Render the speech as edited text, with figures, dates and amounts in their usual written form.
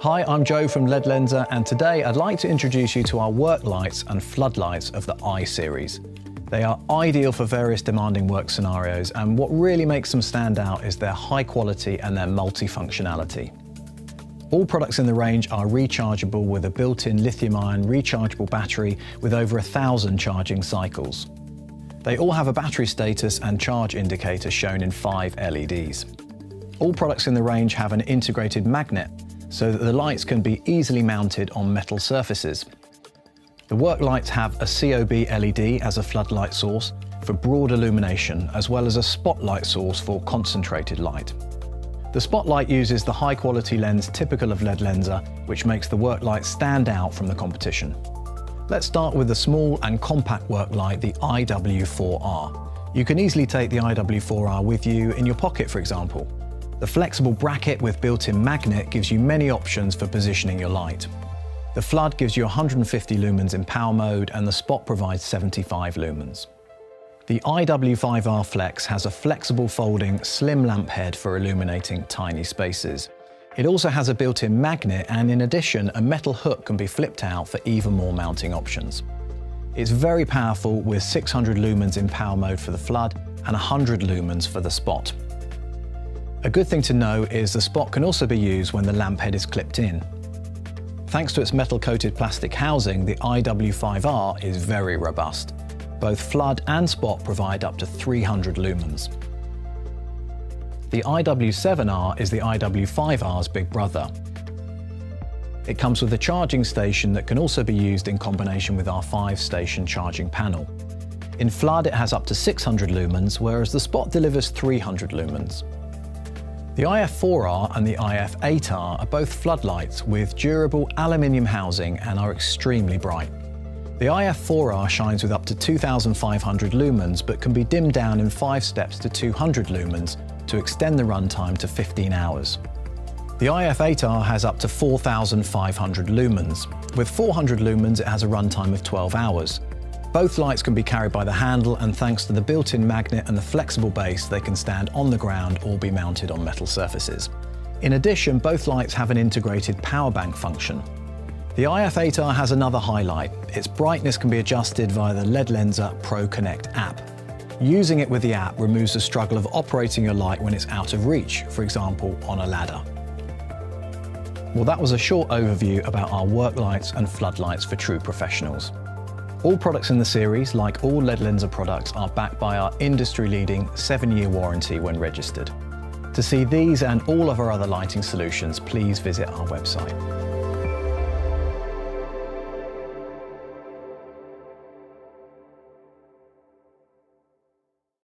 Hi, I'm Joe from Ledlenser, and today I'd like to introduce you to our work lights and floodlights of the I series. They are ideal for various demanding work scenarios, and what really makes them stand out is their high quality and their multi-functionality. All products in the range are rechargeable with a built-in lithium-ion rechargeable battery with over 1,000 charging cycles. They all have a battery status and charge indicator shown in 5 LEDs. All products in the range have an integrated magnet so that the lights can be easily mounted on metal surfaces. The work lights have a COB LED as a floodlight source for broad illumination, as well as a spotlight source for concentrated light. The spotlight uses the high-quality lens typical of Ledlenser, which makes the work light stand out from the competition. Let's start with the small and compact work light, the IW4R. You can easily take the IW4R with you in your pocket, for example. The flexible bracket with built-in magnet gives you many options for positioning your light. The flood gives you 150 lumens in power mode, and the spot provides 75 lumens. The IW5R Flex has a flexible folding slim lamp head for illuminating tiny spaces. It also has a built-in magnet, and in addition, a metal hook can be flipped out for even more mounting options. It's very powerful with 600 lumens in power mode for the flood and 100 lumens for the spot. A good thing to know is the spot can also be used when the lamp head is clipped in. Thanks to its metal-coated plastic housing, the IW5R is very robust. Both flood and spot provide up to 300 lumens. The IW7R is the IW5R's big brother. It comes with a charging station that can also be used in combination with our 5-station charging panel. In flood, it has up to 600 lumens, whereas the spot delivers 300 lumens. The IF4R and the IF8R are both floodlights with durable aluminium housing and are extremely bright. The IF4R shines with up to 2,500 lumens, but can be dimmed down in 5 steps to 200 lumens to extend the runtime to 15 hours. The IF8R has up to 4,500 lumens. With 400 lumens, it has a runtime of 12 hours. Both lights can be carried by the handle, and thanks to the built-in magnet and the flexible base, they can stand on the ground or be mounted on metal surfaces. In addition, both lights have an integrated power bank function. The IF8R has another highlight. Its brightness can be adjusted via the Ledlenser Pro Connect app. Using it with the app removes the struggle of operating your light when it's out of reach, for example, on a ladder. Well, that was a short overview about our work lights and floodlights for true professionals. All products in the series, like all Ledlenser products, are backed by our industry-leading 7-year warranty when registered. To see these and all of our other lighting solutions, please visit our website.